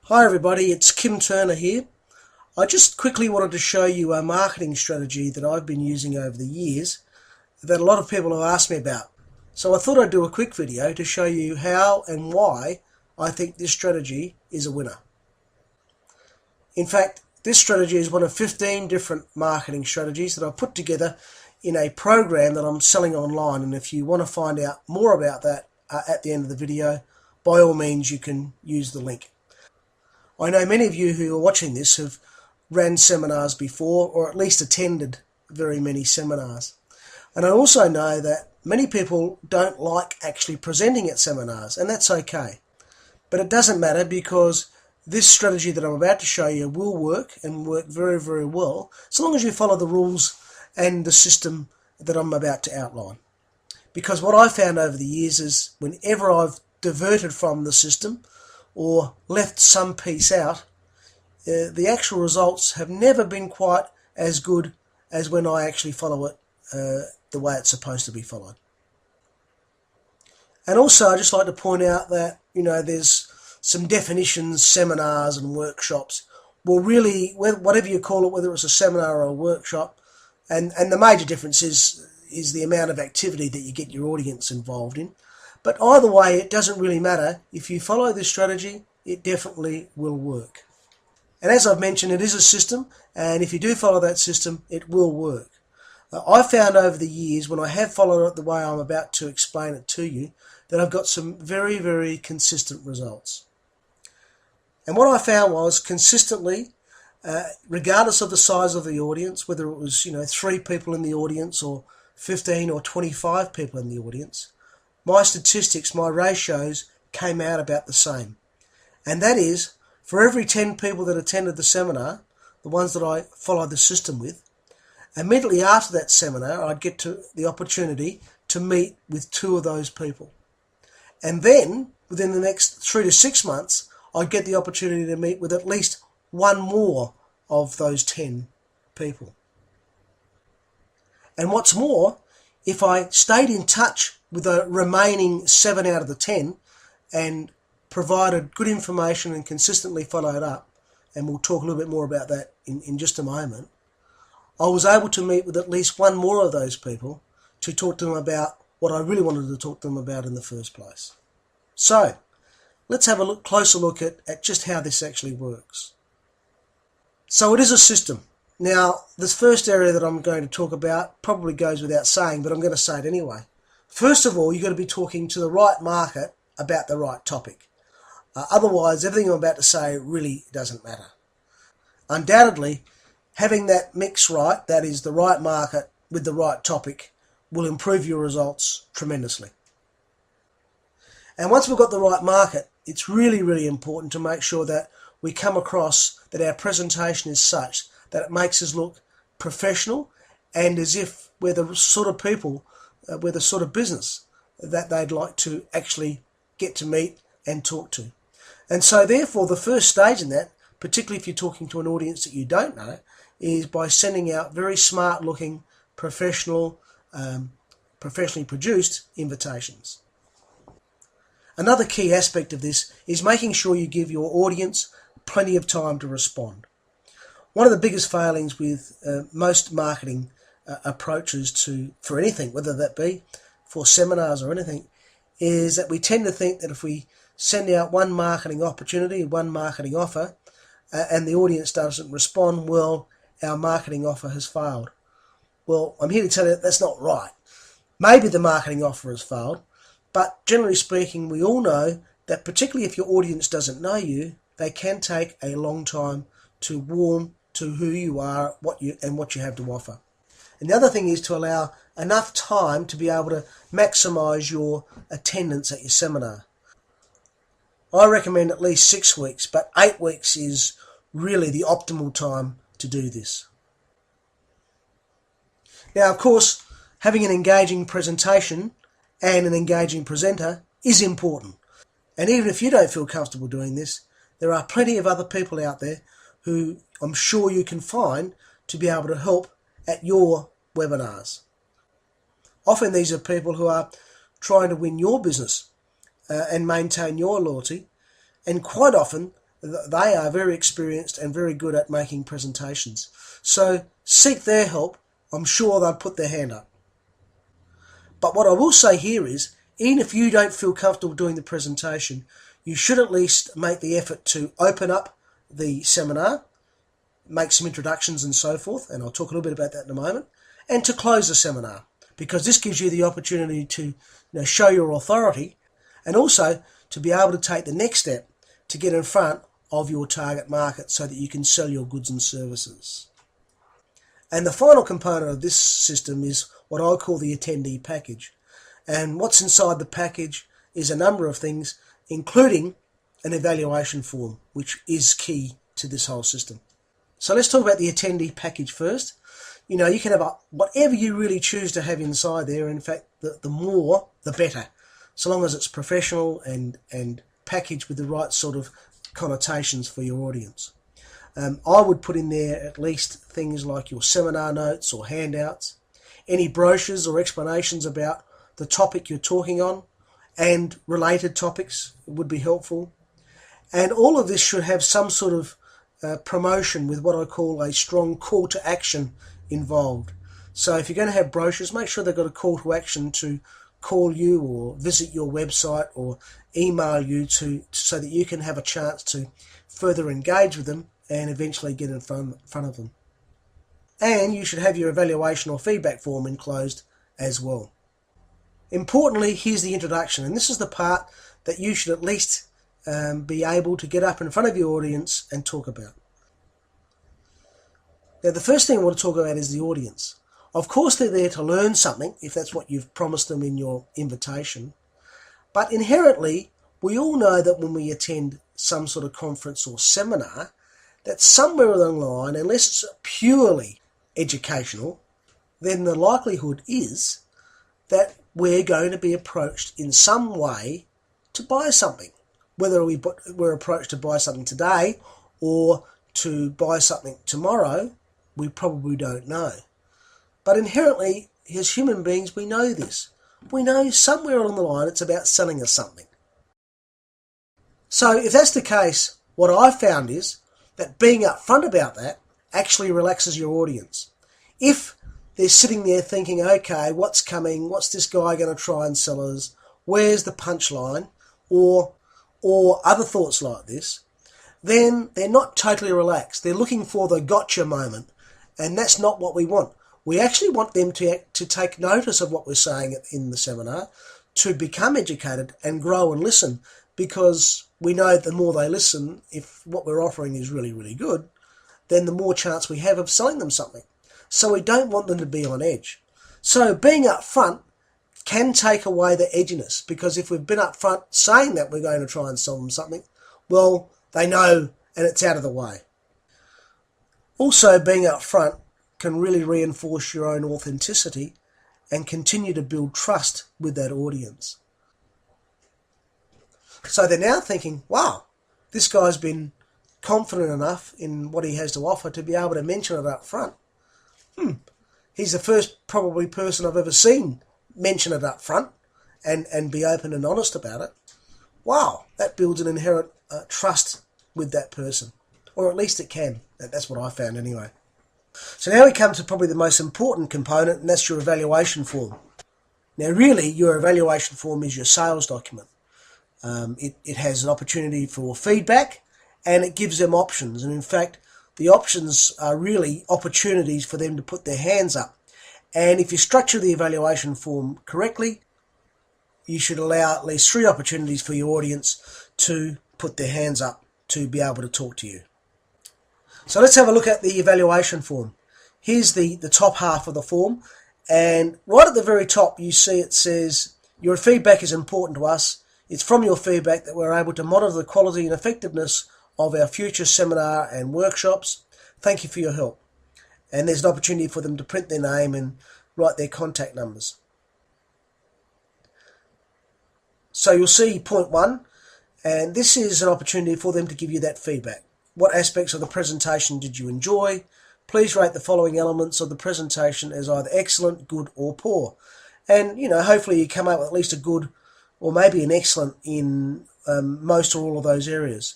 Hi everybody, it's Kim Turner here. I just quickly wanted to show you a marketing strategy that I've been using over the years that a lot of people have asked me about. So I thought I'd do a quick video to show you how and why I think this strategy is a winner. In fact, this strategy is one of 15 different marketing strategies that I've put together in a program that I'm selling online, and if you want to find out more about that at the end of the video, by all means you can use the link. I know many of you who are watching this have ran seminars before, or at least attended very many seminars. And I also know that many people don't like actually presenting at seminars, and that's okay. But it doesn't matter, because this strategy that I'm about to show you will work, and work very, very well, so long as you follow the rules and the system that I'm about to outline. Because what I found over the years is whenever I've diverted from the system or left some piece out, the actual results have never been quite as good as when I actually follow it the way it's supposed to be followed. And also I just like to point out that, there's some definitions, seminars and workshops. Well, really, whatever you call it, whether it's a seminar or a workshop, and the major difference is the amount of activity that you get your audience involved in. But either way, it doesn't really matter. If you follow this strategy, it definitely will work. And as I've mentioned, it is a system, and if you do follow that system, it will work. I've found over the years, when I have followed it the way I'm about to explain it to you, that I've got some very, very consistent results. And what I found was consistently, regardless of the size of the audience, whether it was 3 people in the audience or 15 or 25 people in the audience, my statistics, my ratios came out about the same. And that is, for every 10 people that attended the seminar, the ones that I followed the system with, immediately after that seminar, I'd get to the opportunity to meet with 2 of those people. And then, within the next 3 to 6 months, I'd get the opportunity to meet with at least 1 more of those 10 people. And what's more, if I stayed in touch with the remaining 7 out of the 10 and provided good information and consistently followed up, and we'll talk a little bit more about that in just a moment, I was able to meet with at least 1 more of those people to talk to them about what I really wanted to talk to them about in the first place. So, let's have a closer look at just how this actually works. So it is a system. Now, this first area that I'm going to talk about probably goes without saying, but I'm going to say it anyway. First of all, you've got to be talking to the right market about the right topic. Otherwise, everything I'm about to say really doesn't matter. Undoubtedly, having that mix right, that is the right market with the right topic, will improve your results tremendously. And once we've got the right market, it's really, really important to make sure that we come across that our presentation is such that it makes us look professional and as if we're the sort of people, we're the sort of business that they'd like to actually get to meet and talk to. And so therefore the first stage in that, particularly if you're talking to an audience that you don't know, is by sending out very smart looking, professionally produced invitations. Another key aspect of this is making sure you give your audience plenty of time to respond. One of the biggest failings with most marketing approaches for anything, whether that be for seminars or anything, is that we tend to think that if we send out one marketing opportunity, one marketing offer, and the audience doesn't respond, well, our marketing offer has failed. Well, I'm here to tell you that that's not right. Maybe the marketing offer has failed, but generally speaking, we all know that particularly if your audience doesn't know you, they can take a long time to warm to who you are, what you have to offer. And the other thing is to allow enough time to be able to maximise your attendance at your seminar. I recommend at least 6 weeks, but 8 weeks is really the optimal time to do this. Now, of course, having an engaging presentation and an engaging presenter is important. And even if you don't feel comfortable doing this, there are plenty of other people out there who I'm sure you can find to be able to help at your webinars. Often these are people who are trying to win your business and maintain your loyalty, and quite often They are very experienced and very good at making presentations. So seek their help. I'm sure they'll put their hand up. But what I will say here is, even if you don't feel comfortable doing the presentation, you should at least make the effort to open up the seminar, make some introductions and so forth, and I'll talk a little bit about that in a moment, and to close the seminar, because this gives you the opportunity to show your authority and also to be able to take the next step to get in front of your target market so that you can sell your goods and services. And the final component of this system is what I call the attendee package. And what's inside the package is a number of things, including an evaluation form, which is key to this whole system. So let's talk about the attendee package first. You can have whatever you really choose to have inside there. In fact, the more, the better, so long as it's professional and packaged with the right sort of connotations for your audience. I would put in there at least things like your seminar notes or handouts, any brochures or explanations about the topic you're talking on, and related topics would be helpful. And all of this should have some sort of promotion with what I call a strong call to action involved. So if you're going to have brochures, make sure they've got a call to action to call you or visit your website or email you so that you can have a chance to further engage with them and eventually get in front of them. And you should have your evaluation or feedback form enclosed as well. Importantly, here's the introduction, and this is the part that you should at least be able to get up in front of your audience and talk about. Now, the first thing I want to talk about is the audience. Of course, they're there to learn something, if that's what you've promised them in your invitation. But inherently, we all know that when we attend some sort of conference or seminar, that somewhere along the line, unless it's purely educational, then the likelihood is that we're going to be approached in some way to buy something. Whether we're approached to buy something today or to buy something tomorrow, we probably don't know. But inherently, as human beings, we know this. We know somewhere along the line it's about selling us something. So if that's the case, what I've found is that being upfront about that actually relaxes your audience. If they're sitting there thinking, okay, what's coming? What's this guy going to try and sell us? Where's the punchline? Or other thoughts like this, then they're not totally relaxed. They're looking for the gotcha moment, and that's not what we want. We actually want them to take notice of what we're saying in the seminar, to become educated and grow and listen, because we know the more they listen, if what we're offering is really, really good, then the more chance we have of selling them something. So we don't want them to be on edge. So being upfront can take away the edginess, because if we've been upfront saying that we're going to try and sell them something, well, they know and it's out of the way. Also, being upfront can really reinforce your own authenticity and continue to build trust with that audience. So they're now thinking, wow, this guy's been confident enough in what he has to offer to be able to mention it up front. He's the first probably person I've ever seen mention it up front and be open and honest about it. Wow, that builds an inherent trust with that person. Or at least it can. That's what I found anyway. So now we come to probably the most important component, and that's your evaluation form. Now really, your evaluation form is your sales document. It has an opportunity for feedback, and it gives them options. And in fact, the options are really opportunities for them to put their hands up. And if you structure the evaluation form correctly, you should allow at least 3 opportunities for your audience to put their hands up to be able to talk to you. So let's have a look at the evaluation form. Here's the top half of the form, and right at the very top you see it says, your feedback is important to us. It's from your feedback that we're able to monitor the quality and effectiveness of our future seminar and workshops. Thank you for your help. And there's an opportunity for them to print their name and write their contact numbers. So you'll see point 1, and this is an opportunity for them to give you that feedback. What aspects of the presentation did you enjoy? Please rate the following elements of the presentation as either excellent, good, or poor. And, hopefully you come up with at least a good or maybe an excellent in most or all of those areas.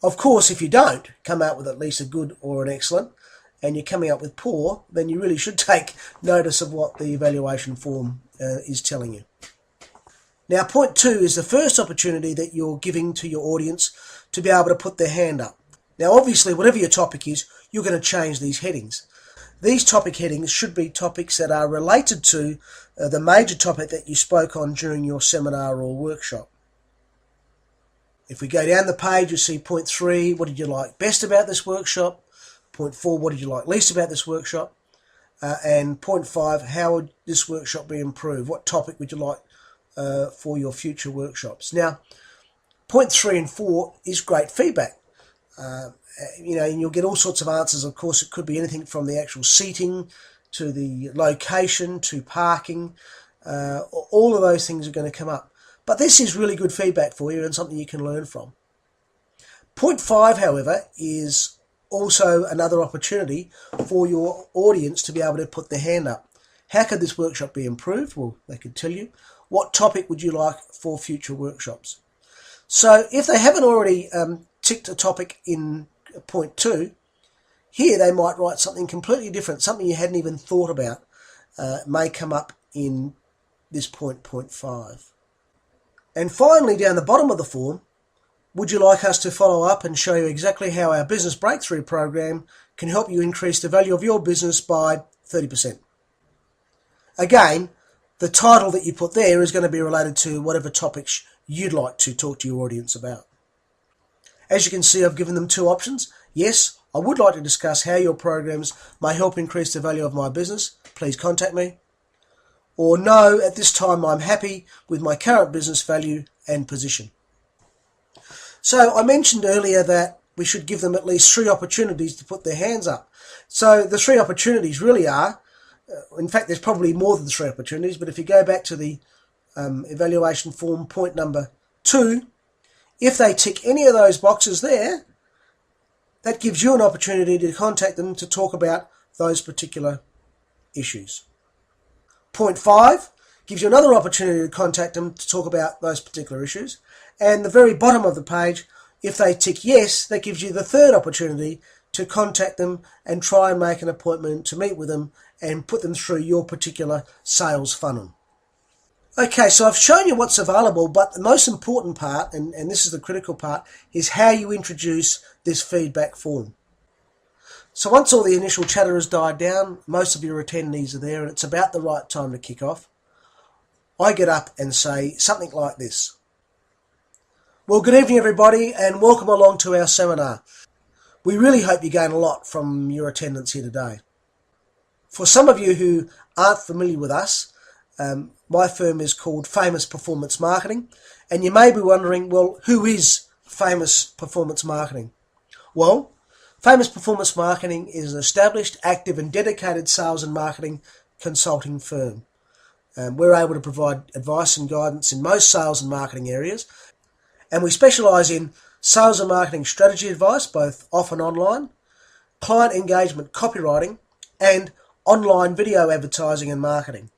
Of course, if you don't come out with at least a good or an excellent, and you're coming up with poor, then you really should take notice of what the evaluation form is telling you. Now, point 2 is the first opportunity that you're giving to your audience to be able to put their hand up. Now, obviously, whatever your topic is, you're going to change these headings. These topic headings should be topics that are related to the major topic that you spoke on during your seminar or workshop. If we go down the page, you see point 3, what did you like best about this workshop? Point 4, what did you like least about this workshop? And point 5, how would this workshop be improved? What topic would you like for your future workshops? Now, point 3 and 4 is great feedback. And you'll get all sorts of answers. Of course, it could be anything from the actual seating to the location to parking. All of those things are going to come up. But this is really good feedback for you and something you can learn from. Point 5, however, is also another opportunity for your audience to be able to put their hand up. How could this workshop be improved? Well, they could tell you. What topic would you like for future workshops? So if they haven't already ticked a topic in point 2, here they might write something completely different, something you hadn't even thought about may come up in this point 5. And finally, down the bottom of the form, would you like us to follow up and show you exactly how our Business Breakthrough program can help you increase the value of your business by 30%? Again, the title that you put there is going to be related to whatever topics you'd like to talk to your audience about. As you can see, I've given them 2 options. Yes, I would like to discuss how your programs may help increase the value of my business. Please contact me. Or no, at this time I'm happy with my current business value and position. So I mentioned earlier that we should give them at least 3 opportunities to put their hands up. So the 3 opportunities really are, in fact there's probably more than 3 opportunities, but if you go back to the evaluation form point number 2, if they tick any of those boxes there, that gives you an opportunity to contact them to talk about those particular issues. Point 5 gives you another opportunity to contact them to talk about those particular issues. And the very bottom of the page, if they tick yes, that gives you the 3rd opportunity to contact them and try and make an appointment to meet with them and put them through your particular sales funnel. Okay, so I've shown you what's available, but the most important part, and this is the critical part, is how you introduce this feedback form. So once all the initial chatter has died down, most of your attendees are there and it's about the right time to kick off, I get up and say something like this. Well, good evening everybody and welcome along to our seminar. We really hope you gain a lot from your attendance here today. For some of you who aren't familiar with us, my firm is called Famous Performance Marketing, and you may be wondering, well, who is Famous Performance Marketing? Well, Famous Performance Marketing is an established, active and dedicated sales and marketing consulting firm. We're able to provide advice and guidance in most sales and marketing areas, and we specialise in sales and marketing strategy advice, both off and online, client engagement copywriting, and online video advertising and marketing.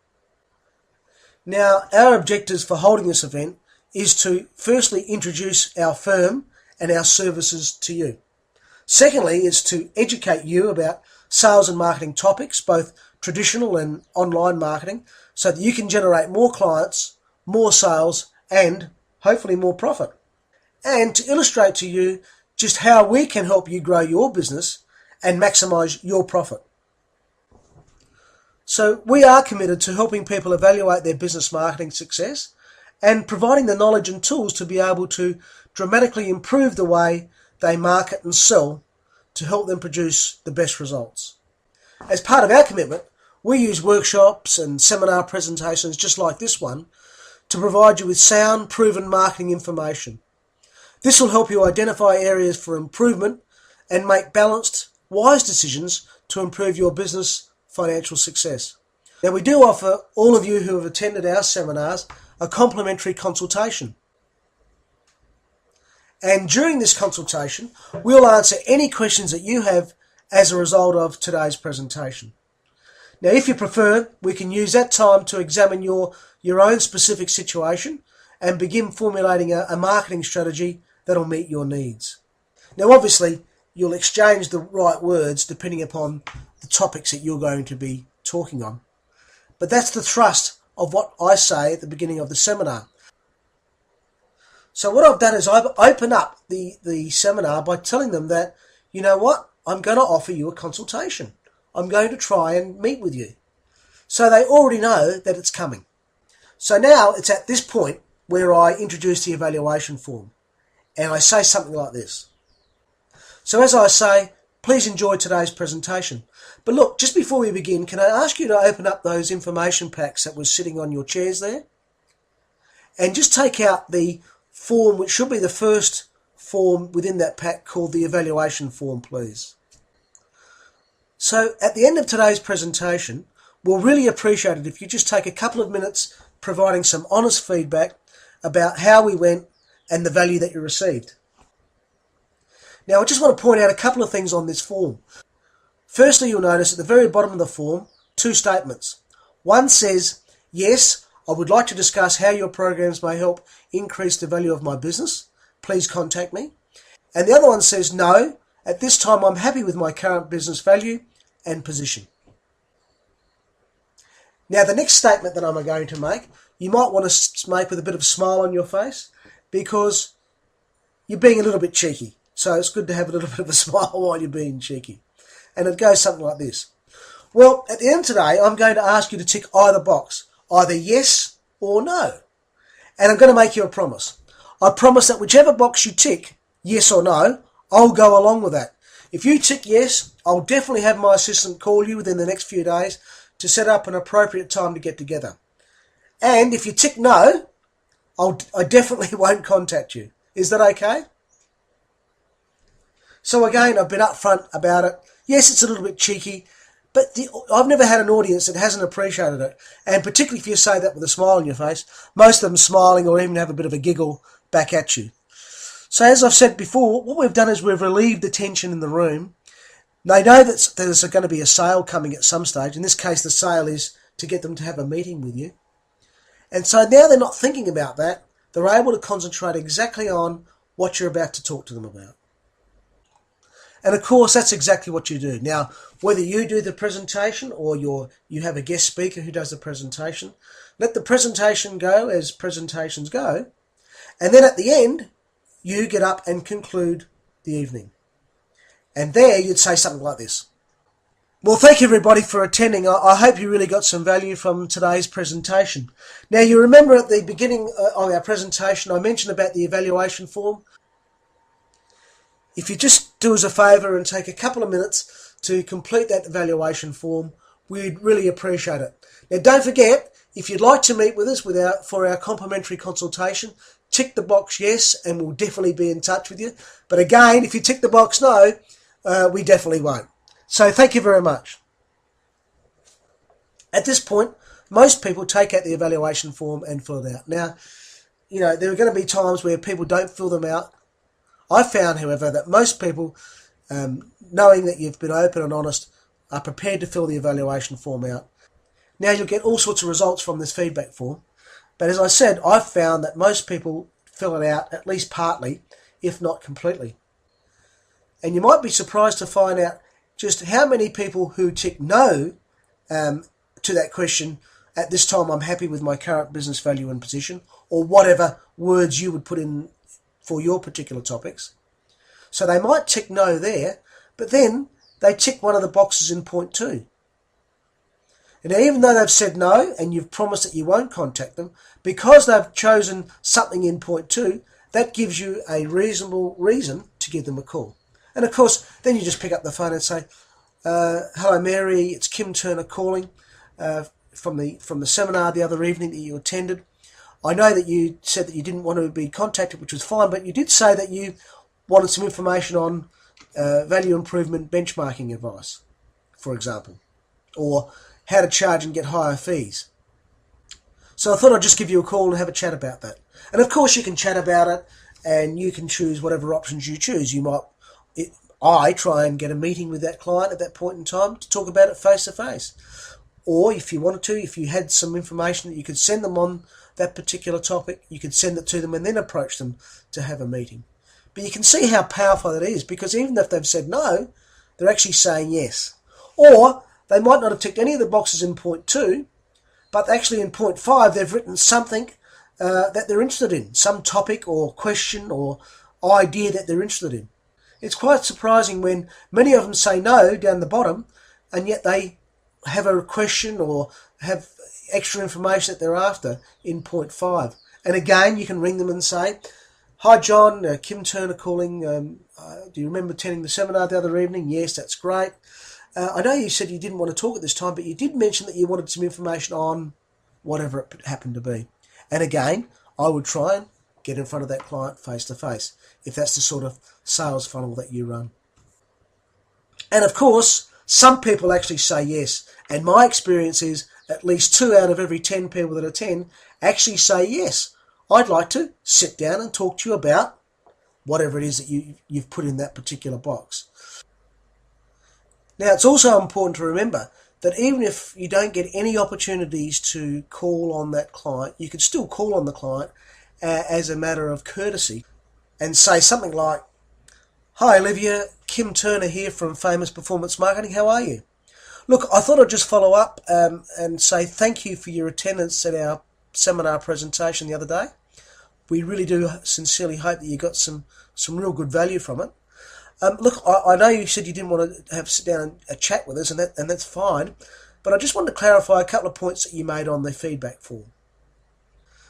Now, our objectives for holding this event is to firstly introduce our firm and our services to you. Secondly, is to educate you about sales and marketing topics, both traditional and online marketing, so that you can generate more clients, more sales, and hopefully more profit. And to illustrate to you just how we can help you grow your business and maximise your profit. So we are committed to helping people evaluate their business marketing success and providing the knowledge and tools to be able to dramatically improve the way they market and sell to help them produce the best results. As part of our commitment, we use workshops and seminar presentations just like this one to provide you with sound, proven marketing information. This will help you identify areas for improvement and make balanced, wise decisions to improve your business financial success. Now, we do offer all of you who have attended our seminars a complimentary consultation. And during this consultation, we'll answer any questions that you have as a result of today's presentation. Now, if you prefer, we can use that time to examine your own specific situation and begin formulating a marketing strategy that'll meet your needs. Now obviously you'll exchange the right words depending upon the topics that you're going to be talking on. But that's the thrust of what I say at the beginning of the seminar. So what I've done is I've opened up the seminar by telling them that, you know what, I'm going to offer you a consultation. I'm going to try and meet with you. So they already know that it's coming. So now it's at this point where I introduce the evaluation form and I say something like this. So as I say, please enjoy today's presentation. But look, just before we begin, can I ask you to open up those information packs that were sitting on your chairs there? And just take out the form, which should be the first form within that pack, called the evaluation form, please. So at the end of today's presentation, we'll really appreciate it if you just take a couple of minutes providing some honest feedback about how we went and the value that you received. Now, I just want to point out a couple of things on this form. Firstly, you'll notice at the very bottom of the form, two statements. One says, yes, I would like to discuss how your programs may help increase the value of my business. Please contact me. And the other one says, no, at this time I'm happy with my current business value and position. Now, the next statement that I'm going to make, you might want to make with a bit of a smile on your face because you're being a little bit cheeky. So it's good to have a little bit of a smile while you're being cheeky. And it goes something like this. Well, at the end of today, I'm going to ask you to tick either box, either yes or no. And I'm going to make you a promise. I promise that whichever box you tick, yes or no, I'll go along with that. If you tick yes, I'll definitely have my assistant call you within the next few days to set up an appropriate time to get together. And if you tick no, I definitely won't contact you. Is that okay? So again, I've been upfront about it. Yes, it's a little bit cheeky, but I've never had an audience that hasn't appreciated it. And particularly if you say that with a smile on your face, most of them smiling or even have a bit of a giggle back at you. So as I've said before, what we've done is we've relieved the tension in the room. They know that there's going to be a sale coming at some stage. In this case, the sale is to get them to have a meeting with you. And so now they're not thinking about that. They're able to concentrate exactly on what you're about to talk to them about. And of course, that's exactly what you do. Now, whether you do the presentation or you have a guest speaker who does the presentation, let the presentation go as presentations go. And then at the end, you get up and conclude the evening. And there you'd say something like this. Well, thank you everybody for attending. I hope you really got some value from today's presentation. Now, you remember at the beginning of our presentation, I mentioned about the evaluation form. If you just do us a favour and take a couple of minutes to complete that evaluation form, we'd really appreciate it. Now, don't forget, if you'd like to meet with us for our complimentary consultation, tick the box yes, and we'll definitely be in touch with you. But again, if you tick the box no, we definitely won't. So thank you very much. At this point, most people take out the evaluation form and fill it out. Now, there are going to be times where people don't fill them out. I found, however, that most people, knowing that you've been open and honest, are prepared to fill the evaluation form out. Now, you'll get all sorts of results from this feedback form. But as I said, I've found that most people fill it out at least partly, if not completely. And you might be surprised to find out just how many people who tick no to that question, at this time I'm happy with my current business value and position, or whatever words you would put in for your particular topics. So they might tick no there, but then they tick one of the boxes in point 2. And even though they've said no, and you've promised that you won't contact them, because they've chosen something in point 2, that gives you a reasonable reason to give them a call. And of course, then you just pick up the phone and say, hello Mary, it's Kim Turner calling from the seminar the other evening that you attended. I know that you said that you didn't want to be contacted, which was fine, but you did say that you wanted some information on value improvement benchmarking advice, for example, or how to charge and get higher fees. So I thought I'd just give you a call and have a chat about that. And of course you can chat about it and you can choose whatever options you choose. I try and get a meeting with that client at that point in time to talk about it face to face. Or if you wanted to, if you had some information that you could send them on that particular topic, you could send it to them and then approach them to have a meeting. But you can see how powerful that is, because even if they've said no, they're actually saying yes. Or they might not have ticked any of the boxes in point 2, but actually in point 5 they've written something that they're interested in, some topic or question or idea that they're interested in. It's quite surprising when many of them say no down the bottom, and yet they have a question or have extra information that they're after in point 5. And again, you can ring them and say, "Hi John, Kim Turner calling. Do you remember attending the seminar the other evening?" "Yes, that's great. I know you said you didn't want to talk at this time, but you did mention that you wanted some information on whatever it happened to be." And again, I would try and get in front of that client face to face, if that's the sort of sales funnel that you run. And of course, some people actually say yes. And my experience is at least 2 out of every 10 people that attend actually say yes. "I'd like to sit down and talk to you about whatever it is that you've put in that particular box." Now, it's also important to remember that even if you don't get any opportunities to call on that client, you can still call on the client as a matter of courtesy and say something like, "Hi Olivia, Kim Turner here from Famous Performance Marketing. How are you? Look, I thought I'd just follow up and say thank you for your attendance at our seminar presentation the other day. We really do sincerely hope that you got some real good value from it. Look, I know you said you didn't want to sit down and chat with us, and that's fine, but I just wanted to clarify a couple of points that you made on the feedback form."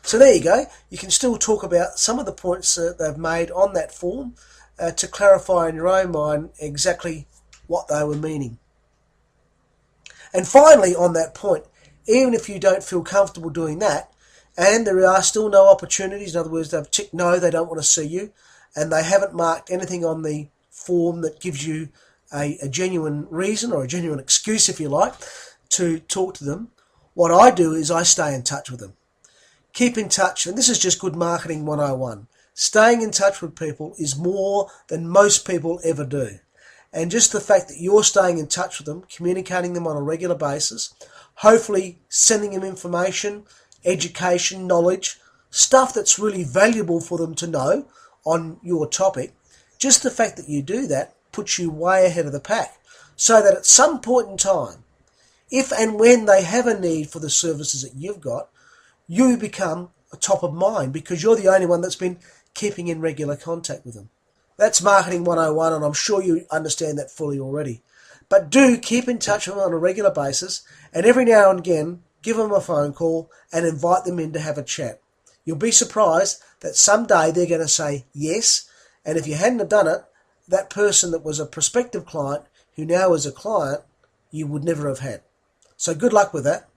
So there you go. You can still talk about some of the points that they've made on that form to clarify in your own mind exactly what they were meaning. And finally, on that point, even if you don't feel comfortable doing that, and there are still no opportunities, in other words, they've ticked no, they don't want to see you, and they haven't marked anything on the form that gives you a genuine reason or a genuine excuse, if you like, to talk to them, what I do is I stay in touch with them. Keep in touch, and this is just good marketing 101. Staying in touch with people is more than most people ever do. And just the fact that you're staying in touch with them, communicating them on a regular basis, hopefully sending them information, education, knowledge, stuff that's really valuable for them to know on your topic, just the fact that you do that puts you way ahead of the pack. So that at some point in time, if and when they have a need for the services that you've got, you become a top of mind because you're the only one that's been keeping in regular contact with them. That's Marketing 101, and I'm sure you understand that fully already. But do keep in touch with them on a regular basis, and every now and again, give them a phone call and invite them in to have a chat. You'll be surprised that someday they're going to say yes, and if you hadn't have done it, that person that was a prospective client who now is a client, you would never have had. So good luck with that.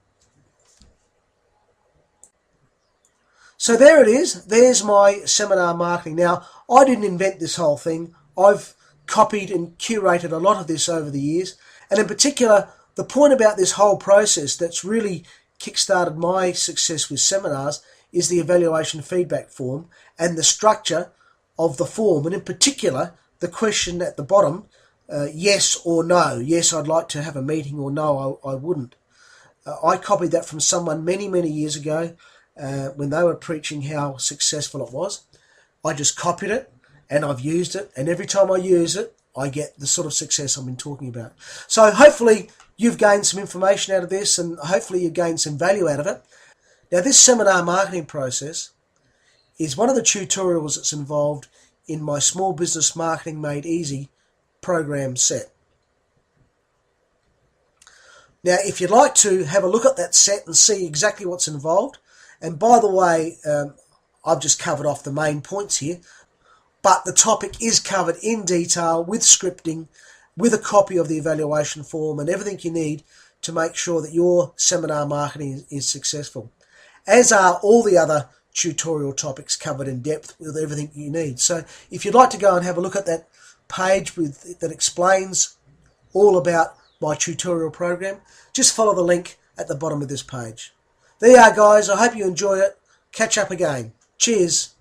So there it is. There's my seminar marketing. Now, I didn't invent this whole thing. I've copied and curated a lot of this over the years. And in particular, the point about this whole process that's really kickstarted my success with seminars is the evaluation feedback form and the structure of the form. And in particular, the question at the bottom, yes or no. Yes, I'd like to have a meeting, or no, I wouldn't. I copied that from someone many, many years ago when they were preaching how successful it was. I just copied it and I've used it, and every time I use it, I get the sort of success I've been talking about. So hopefully you've gained some information out of this, and hopefully you've gained some value out of it. Now, this seminar marketing process is one of the tutorials that's involved in my Small Business Marketing Made Easy program set. Now, if you'd like to have a look at that set and see exactly what's involved, and by the way, I've just covered off the main points here, but the topic is covered in detail with scripting, with a copy of the evaluation form and everything you need to make sure that your seminar marketing is successful, as are all the other tutorial topics covered in depth with everything you need. So if you'd like to go and have a look at that page that explains all about my tutorial program, just follow the link at the bottom of this page. There you are, guys. I hope you enjoy it. Catch up again. Cheers.